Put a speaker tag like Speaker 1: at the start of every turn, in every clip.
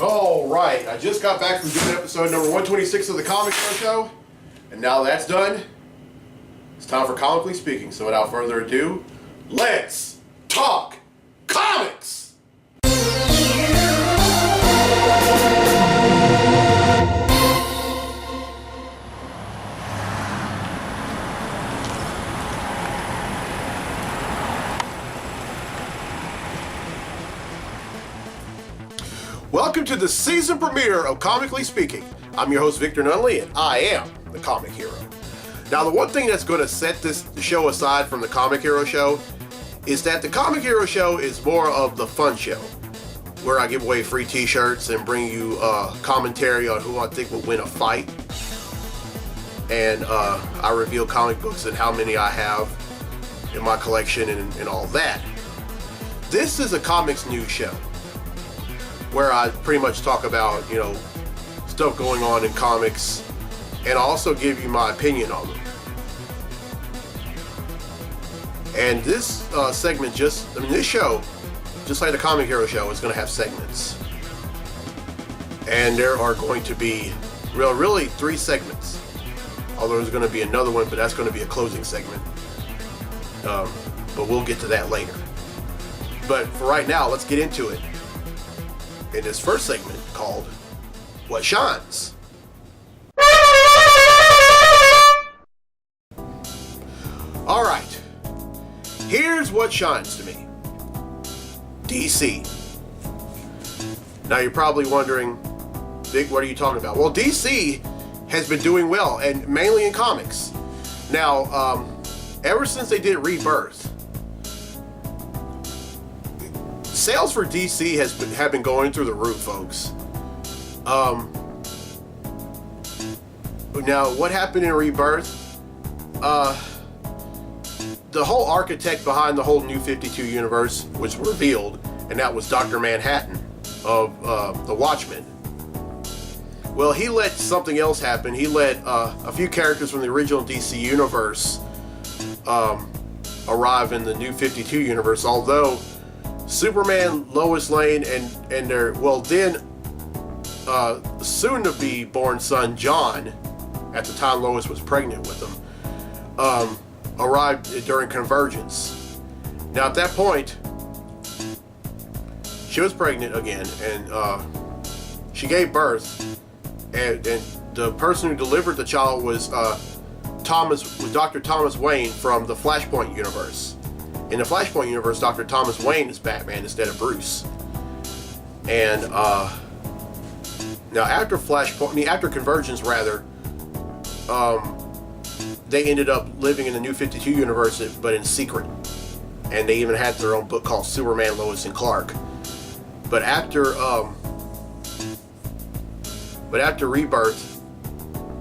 Speaker 1: All right, I just got back from doing episode number 126 of the Comic Show, and now that's done, it's time for Comically Speaking. So without further ado, let's talk comics! Welcome to the season premiere of Comically Speaking. I'm your host, Victor Nunley, and I am the Comic Hero. Now, the one thing that's going to set this show aside from the Comic Hero Show is that the Comic Hero Show is more of the fun show, where I give away free t-shirts and bring you commentary on who I think will win a fight. And I reveal comic books and how many I have in my collection and all that. This is a comics news show, where I pretty much talk about, stuff going on in comics, and I also give you my opinion on them. And this segment this show, just like the Comic Hero Show, is going to have segments. And there are going to be, really 3 segments. Although there's going to be another one, but that's going to be a closing segment. But we'll get to that later. But for right now, let's get into it. In this first segment called What Shines? Alright, here's what shines to me. DC. Now you're probably wondering, Vic, what are you talking about? Well, DC has been doing well, and mainly in comics. Now, ever since they did Rebirth, sales for DC have been going through the roof, folks. Now, what happened in Rebirth? The whole architect behind the whole New 52 universe was revealed, and that was Dr. Manhattan of The Watchmen. Well, he let something else happen. He let a few characters from the original DC universe arrive in the New 52 universe, although Superman, Lois Lane, and their soon-to-be born son John, at the time Lois was pregnant with him, arrived during Convergence. Now at that point, she was pregnant again, and she gave birth, and the person who delivered the child was Dr. Thomas Wayne from the Flashpoint universe. In the Flashpoint universe, Dr. Thomas Wayne is Batman instead of Bruce. And now after Convergence, they ended up living in the New 52 universe, but in secret. And they even had their own book called Superman, Lois, and Clark. But after Rebirth,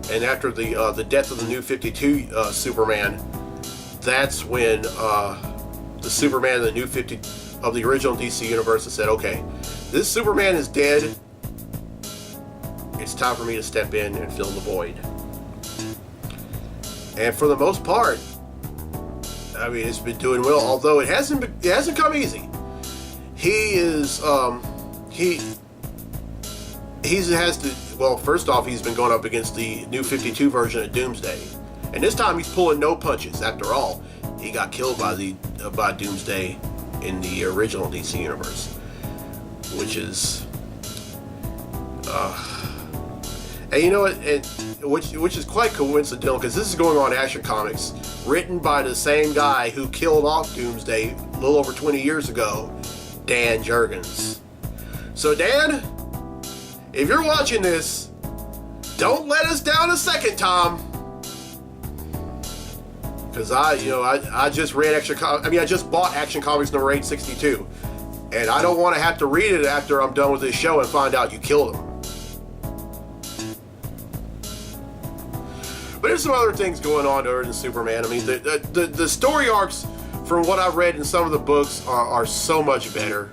Speaker 1: and after the death of the New 52 Superman, that's when the Superman of the New 50 of the original DC universe said, okay, this Superman is dead. It's time for me to step in and fill the void. And for the most part, I mean, it's been doing well, although it hasn't come easy. First off, he's been going up against the New 52 version of Doomsday. And this time he's pulling no punches. After all, he got killed by Doomsday in the original DC universe, which is, and you know what, which is quite coincidental, because this is going on in Action Comics, written by the same guy who killed off Doomsday a little over 20 years ago, Dan Jurgens. So Dan, if you're watching this, don't let us down a second time. Because I just read I just bought Action Comics number 862, and I don't want to have to read it after I'm done with this show and find out you killed him. But there's some other things going on other than Superman. I mean, the story arcs, from what I've read in some of the books, are so much better.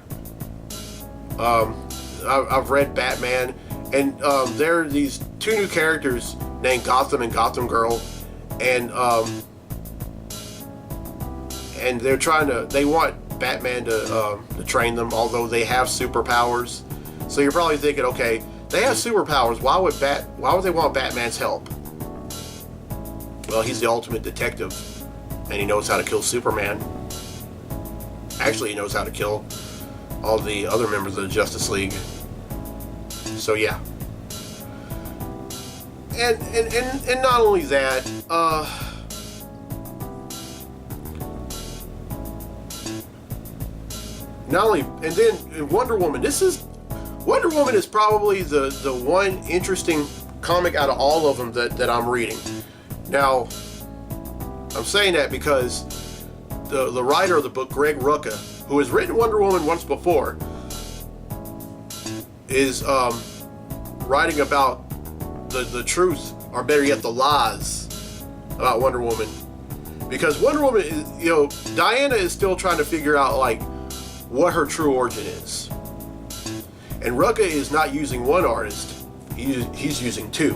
Speaker 1: I've read Batman, and there are these 2 new characters named Gotham and Gotham Girl, and they want Batman to train them, although they have superpowers. So you're probably thinking, okay, they have superpowers. Why would they want Batman's help? Well, he's the ultimate detective, and he knows how to kill Superman. Actually, he knows how to kill all the other members of the Justice League. So yeah. And not only that, not only, and then Wonder Woman. Wonder Woman is probably the one interesting comic out of all of them that I'm reading. Now, I'm saying that because the writer of the book, Greg Rucka, who has written Wonder Woman once before, is writing about the truth, or better yet, the lies about Wonder Woman. Because Wonder Woman is, Diana is still trying to figure out, like, what her true origin is. And Rucka is not using one artist, he's using two.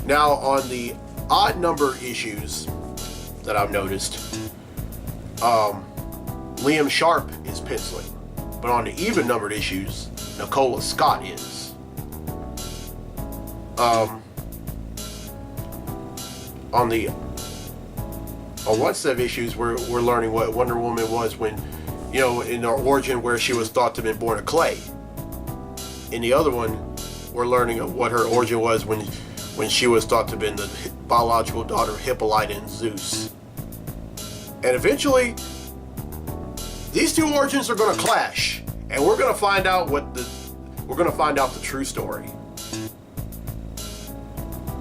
Speaker 1: Now, on the odd number issues that I've noticed, Liam Sharp is penciling. But on the even numbered issues, Nicola Scott is. On one set of issues, we're learning what Wonder Woman was when, in her origin where she was thought to have been born of clay. In the other one, we're learning of what her origin was when she was thought to have been the biological daughter of Hippolyta and Zeus. And eventually, these two origins are going to clash, and we're going to find out the true story.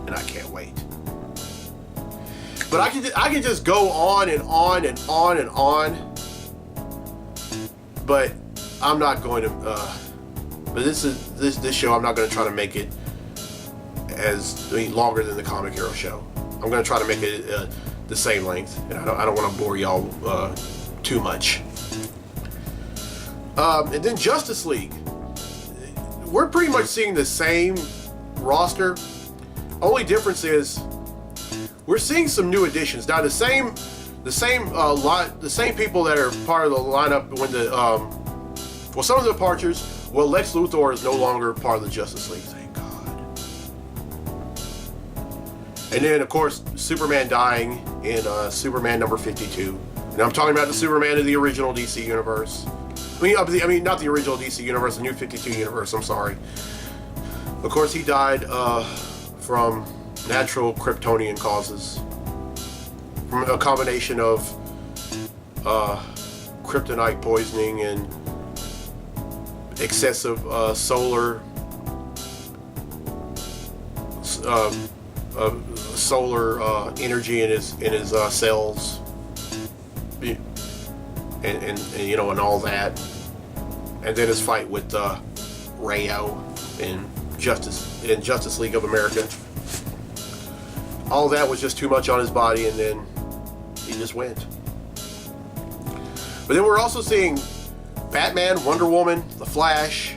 Speaker 1: And I can't wait. But I can just go on and on and on and on. But I'm not going to. But this show, I'm not going to try to make it longer than the Comic Hero show. I'm going to try to make it the same length, and I don't want to bore y'all too much. And then Justice League, we're pretty much seeing the same roster. Only difference is we're seeing some new additions. Now the same people that are part of the lineup when some of the departures. Well, Lex Luthor is no longer part of the Justice League, thank God. And then, of course, Superman dying in Superman number 52. And I'm talking about the Superman of the original DC universe. I mean, not the original DC universe, the New 52 universe, I'm sorry. Of course, he died from natural Kryptonian causes. From a combination of kryptonite poisoning and excessive solar energy in his cells, and all that, and then his fight with Rayo in Justice League of America. All that was just too much on his body, and then he just went. But then we're also seeing Batman, Wonder Woman, The Flash,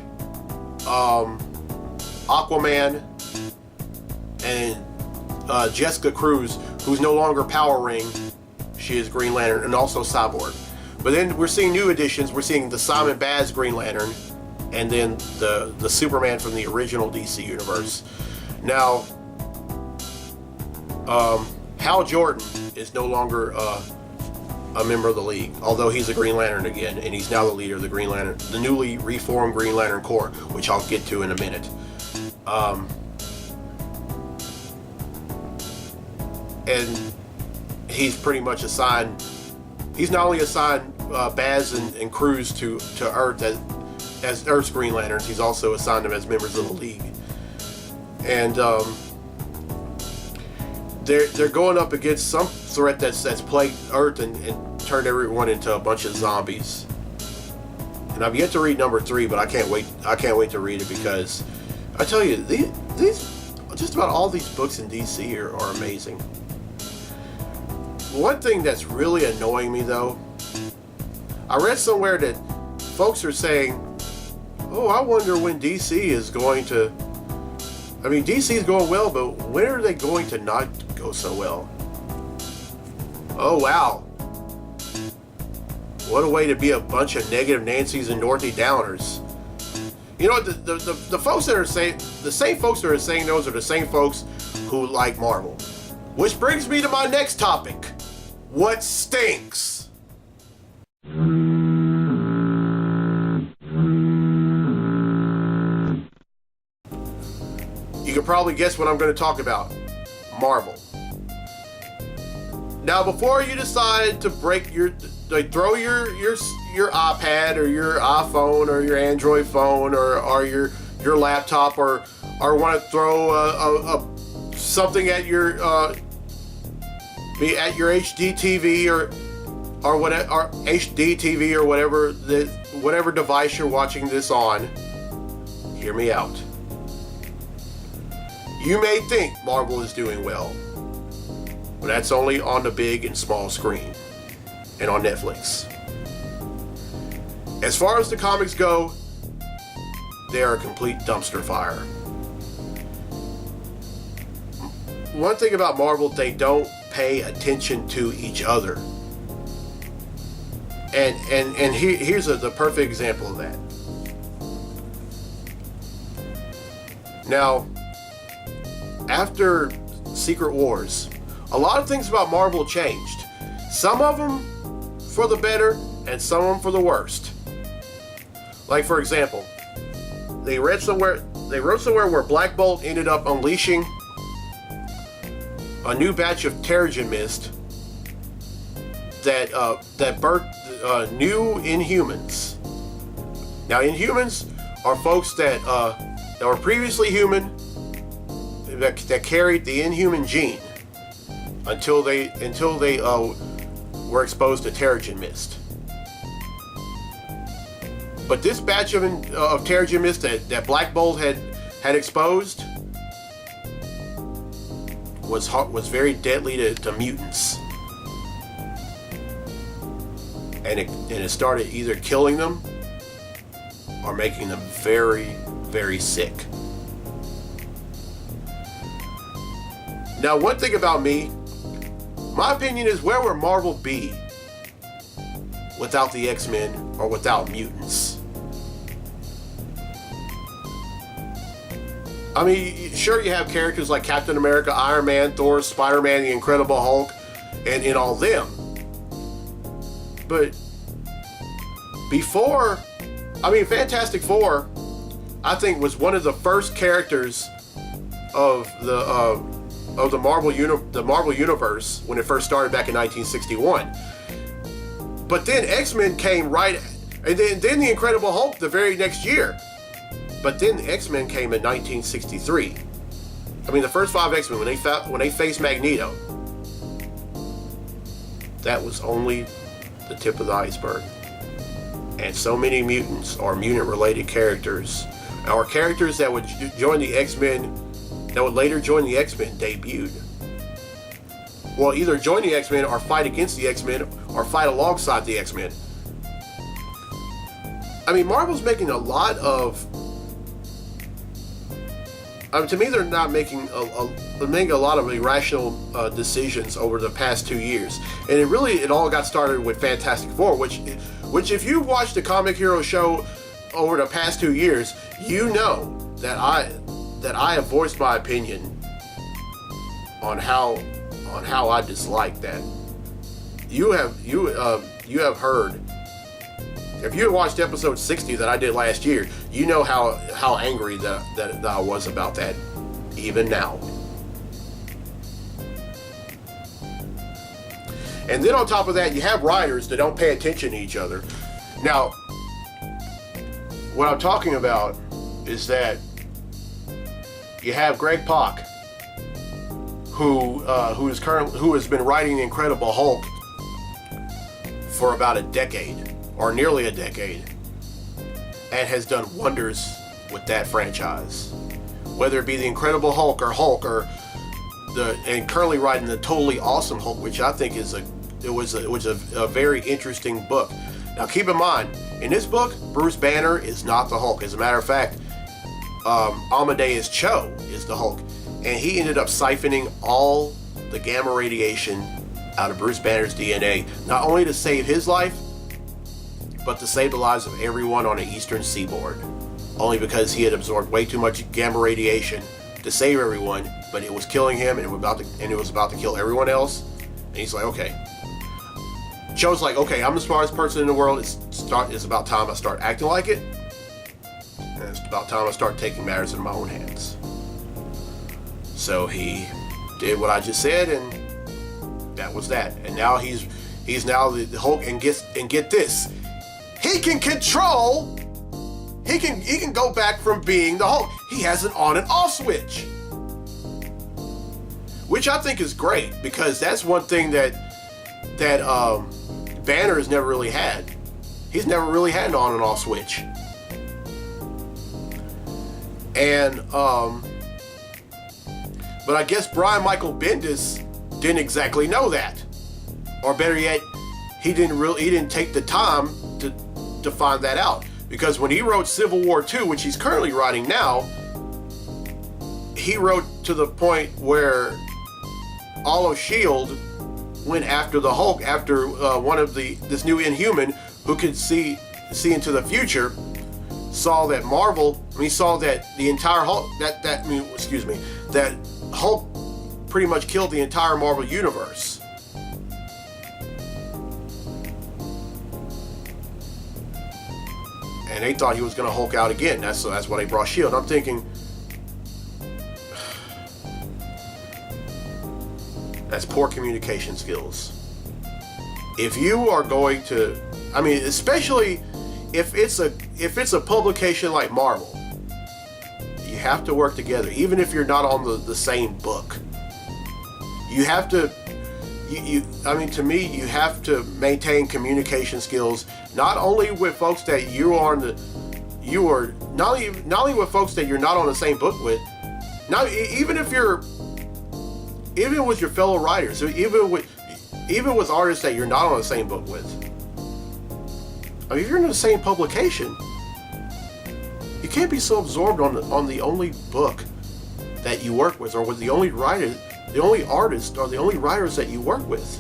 Speaker 1: Aquaman, and Jessica Cruz, who's no longer Power Ring. She is Green Lantern, and also Cyborg. But then we're seeing new additions. We're seeing the Simon Baz Green Lantern, and then the Superman from the original DC universe. Now, Hal Jordan is no longer a member of the League, although he's a Green Lantern again, and he's now the leader of the Green Lantern, the newly reformed Green Lantern Corps, which I'll get to in a minute. And he's pretty much assigned. He's not only assigned Baz and Cruz to Earth as Earth's Green Lanterns, he's also assigned them as members of the League. And they're going up against some threat that's plagued Earth and turned everyone into a bunch of zombies. And I've yet to read number 3, but I can't wait to read it, because I tell you, these just about all these books in DC are amazing. One thing that's really annoying me, though, I read somewhere that folks are saying, oh, I wonder when DC is going to, DC is going well, but when are they going to not go so well? Oh, wow. What a way to be a bunch of negative Nancys and Dorothy Downers. You know what? The folks that are saying, the same folks that are saying those are the same folks who like Marvel. Which brings me to my next topic. What stinks? You can probably guess what I'm going to talk about. Marvel. Now, before you decide to throw your iPad or your iPhone or your Android phone or your laptop or want to throw something at your HD TV or HD TV or whatever device you're watching this on, hear me out. You may think Marvel is doing well, but that's only on the big and small screen and on Netflix. As far as the comics go, they are a complete dumpster fire. One thing about Marvel, they don't pay attention to each other. And here's the perfect example of that. Now, after Secret Wars, a lot of things about Marvel changed. Some of them for the better and some of them for the worst. Like, for example, they wrote somewhere where Black Bolt ended up unleashing a new batch of Terrigen Mist that birthed new Inhumans. Now, Inhumans are folks that were previously human, that carried the Inhuman gene until they were exposed to Terrigen Mist. But this batch of Terrigen Mist that Black Bolt had exposed was very deadly to mutants, and it started either killing them or making them very, very sick. Now, one thing about me, my opinion is, where would Marvel be without the X-Men or without mutants? I mean, sure, you have characters like Captain America, Iron Man, Thor, Spider-Man, the Incredible Hulk, and all them. But before, I mean, Fantastic Four, I think, was one of the first characters of the Marvel Universe when it first started back in 1961. But then X-Men came right, and then the Incredible Hulk the very next year. But then the X-Men came in 1963. I mean, the first 5 X-Men, when they faced Magneto, that was only the tip of the iceberg. And so many mutants or mutant-related characters, or characters that would join the X-Men, that would later join the X-Men, debuted. Well, either join the X-Men or fight against the X-Men or fight alongside the X-Men. I mean, Marvel's making a lot of... to me, they're not making a lot of irrational decisions over the past 2 years, and it all got started with Fantastic Four, which if you watched the Comic Hero show over the past 2 years, you know that I have voiced my opinion on how I dislike that. You have heard. If you had watched episode 60 that I did last year, you know how angry that I was about that, even now. And then on top of that, you have writers that don't pay attention to each other. Now, what I'm talking about is that you have Greg Pak, who has been writing the Incredible Hulk for about a decade, or nearly a decade, and has done wonders with that franchise. Whether it be the Incredible Hulk, and currently writing the Totally Awesome Hulk, which I think was a very interesting book. Now, keep in mind, in this book, Bruce Banner is not the Hulk. As a matter of fact, Amadeus Cho is the Hulk, and he ended up siphoning all the gamma radiation out of Bruce Banner's DNA, not only to save his life, but to save the lives of everyone on the Eastern Seaboard. only because he had absorbed way too much gamma radiation to save everyone, but it was killing him, and it was about to kill everyone else. And he's like, okay. Joe's like, okay, I'm the smartest person in the world. It's about time I start acting like it, and it's about time I start taking matters in my own hands. So he did what I just said, and that was that. And now he's now the Hulk, and get this, he can control. He can go back from being the Hulk. He has an on and off switch, which I think is great, because that's one thing that Banner has never really had. He's never really had an on and off switch. And but I guess Brian Michael Bendis didn't exactly know that, or better yet, he didn't take the time to find that out. Because when he wrote Civil War II, which he's currently writing now, he wrote to the point where all of S.H.I.E.L.D. went after the Hulk, after this new Inhuman who could see into the future, saw that the entire Hulk, that Hulk pretty much killed the entire Marvel universe. And they thought he was going to Hulk out again. That's why they brought S.H.I.E.L.D. I'm thinking, that's poor communication skills. If you are going to, especially if it's a publication like Marvel, you have to work together, even if you're not on the same book. You have to, to me, you have to maintain communication skills, not only with folks that you are not only with folks that you're not on the same book with, even with your fellow writers, even with artists that you're not on the same book with. If you're in the same publication, you can't be so absorbed on the only book that you work with, or with the only writer, the only artist, or the only writers that you work with.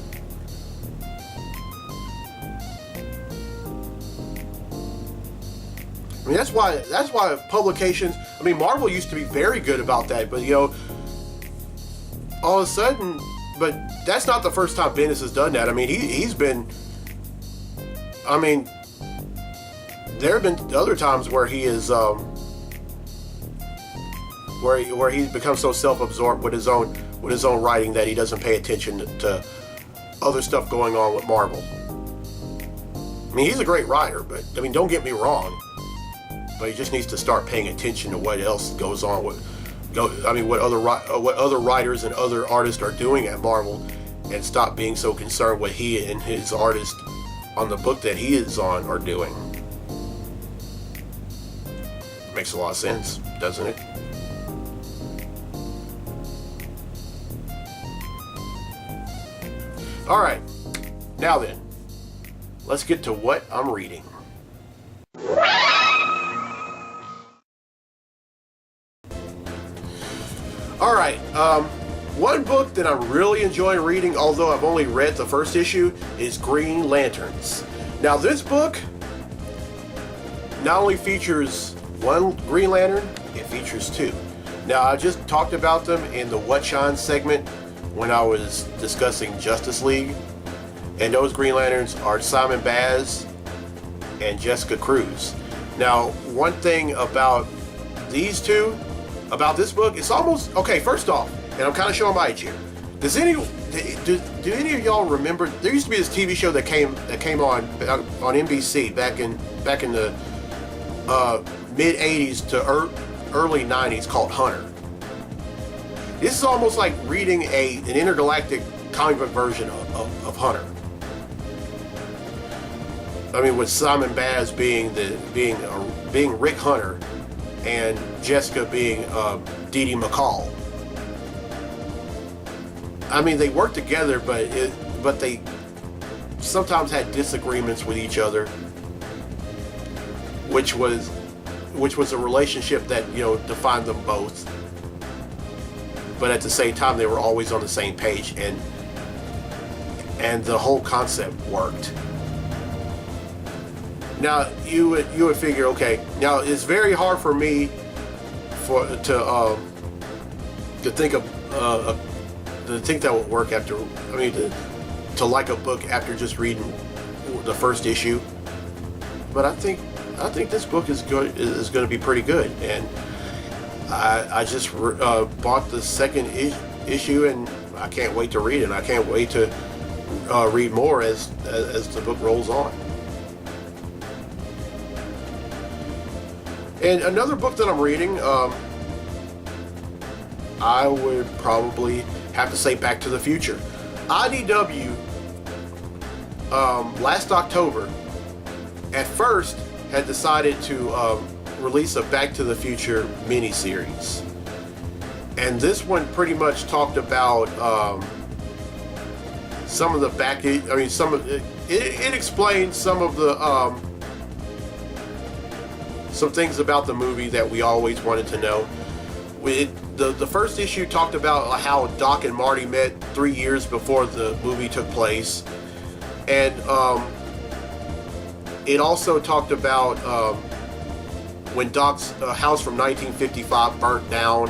Speaker 1: That's why publications, Marvel used to be very good about that, but all of a sudden, but that's not the first time Bendis has done that. He's been, there have been other times where he is, where he's become so self-absorbed with his own writing that he doesn't pay attention to other stuff going on with Marvel. He's a great writer, but don't get me wrong, but he just needs to start paying attention to what else goes on what other writers and other artists are doing at Marvel, and stop being so concerned what he and his artist on the book that he is on are doing. Makes a lot of sense, doesn't it? All right, now then, let's get to what I'm reading. All right, one book that I'm really enjoying reading, although I've only read the first issue, is Green Lanterns. Now, this book not only features one Green Lantern, it features two. Now, I just talked about them in the What Shines segment when I was discussing Justice League, and those Green Lanterns are Simon Baz and Jessica Cruz. Now, one thing about these two, about this book, it's almost, okay, first off, and I'm kind of showing my age here, do any of y'all remember, there used to be this TV show that came on NBC back in the mid 80s to early 90s called Hunter. This is almost like reading an intergalactic comic book version of Hunter. With Simon Baz being Rick Hunter, and Jessica being Dee Dee McCall. They worked together, but they sometimes had disagreements with each other, which was a relationship that defined them both. But at the same time, they were always on the same page, and the whole concept worked. Now you would figure, okay, now it's very hard for me to think of to think that would work after. I mean, to like a book after just reading the first issue. But I think this book is going to be pretty good, and I just bought the second issue, and I can't wait to read it. And I can't wait to read more as the book rolls on. And another book that I'm reading, I would probably have to say Back to the Future. IDW last October at first had decided to release a Back to the Future miniseries, and this one pretty much talked about some of the some of it explained some of the some things about the movie that we always wanted to know. The first issue talked about how Doc and Marty met 3 years before the movie took place, and it also talked about when Doc's house from 1955 burnt down,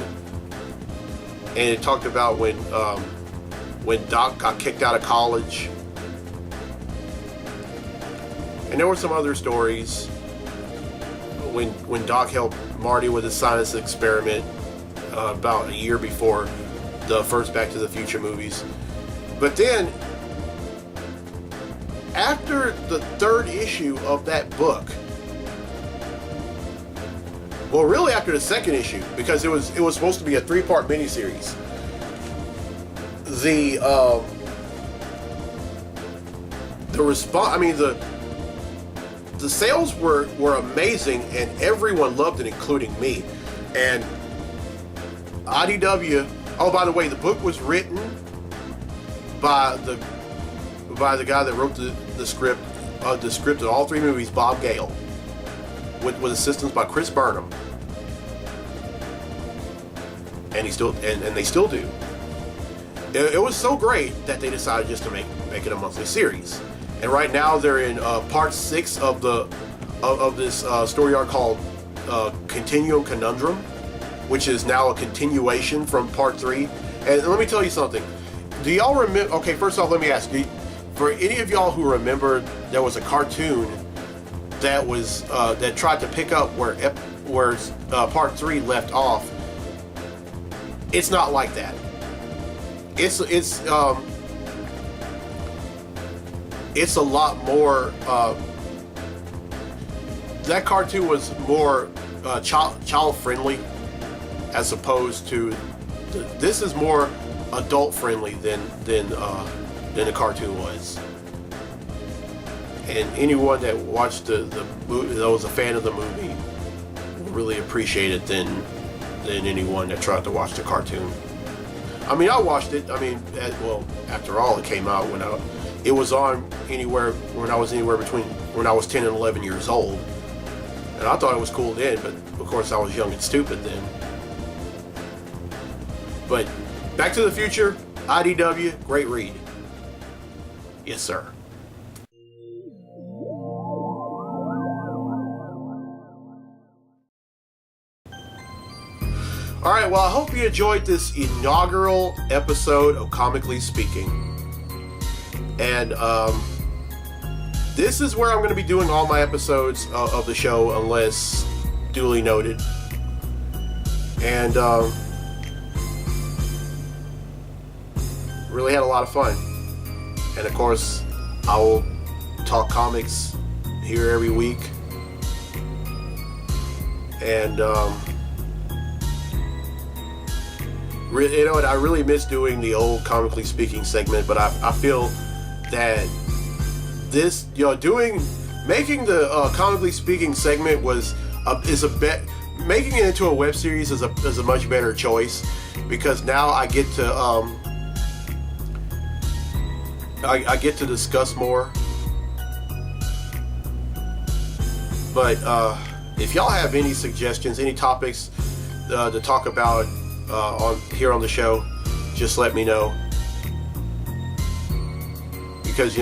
Speaker 1: and it talked about when Doc got kicked out of college, and there were some other stories when Doc helped Marty with his science experiment about a year before the first Back to the Future movies. But then, after the third issue of that book, well, really after the second issue, because it was supposed to be a 3-part miniseries, the response, I mean, the sales were amazing, and everyone loved it, including me. And IDW, oh, by the way, the book was written by the guy that wrote the script of all 3 movies, Bob Gale, with assistance by Chris Burnham. And they still do. It was so great that they decided just to make it a monthly series. And right now they're in part 6 of this story arc called Continuum Conundrum, which is now a continuation from part 3. And let me tell you something. Do y'all remember? Okay, first off, let me ask you: for any of y'all who remember, there was a cartoon that was that tried to pick up where part 3 left off. It's not like that. It's a lot more. That cartoon was more child friendly, as opposed to this is more adult friendly than the cartoon was. And anyone that watched the movie, that was a fan of the movie, will really appreciate it than anyone that tried to watch the cartoon. I mean, I watched it. I mean, after all, it came out when it was on when I was between when I was 10 and 11 years old, and I thought it was cool then. But of course, I was young and stupid then. But Back to the Future, IDW, great read. Yes, sir. All right, well, I hope you enjoyed this inaugural episode of Comically Speaking. And this is where I'm going to be doing all my episodes of the show, unless duly noted. And really had a lot of fun. And of course, I will talk comics here every week. And you know what? I really miss doing the old Comically Speaking segment, but I feel that this, making the Comically Speaking segment making it into a web series is a much better choice, because now I get to I get to discuss more. But if y'all have any suggestions, any topics to talk about on the show, just let me know, because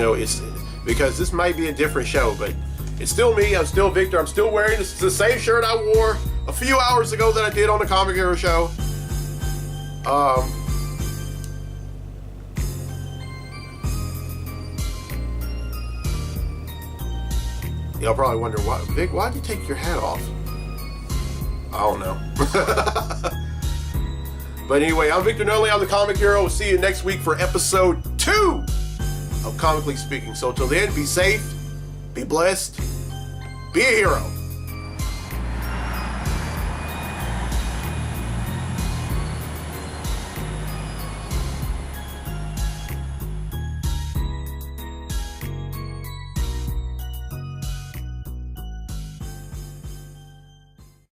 Speaker 1: because this might be a different show, but It's still me. I'm still Victor. I'm still wearing the same shirt I wore a few hours ago that I did on the Comic Hero show. Y'all probably wonder, Vic, why'd you take your hat off? I don't know. But anyway, I'm Victor Nunley. I'm the Comic Hero. We'll see you next week for episode 2 of Comically Speaking. So until then, be safe, be blessed, be a hero.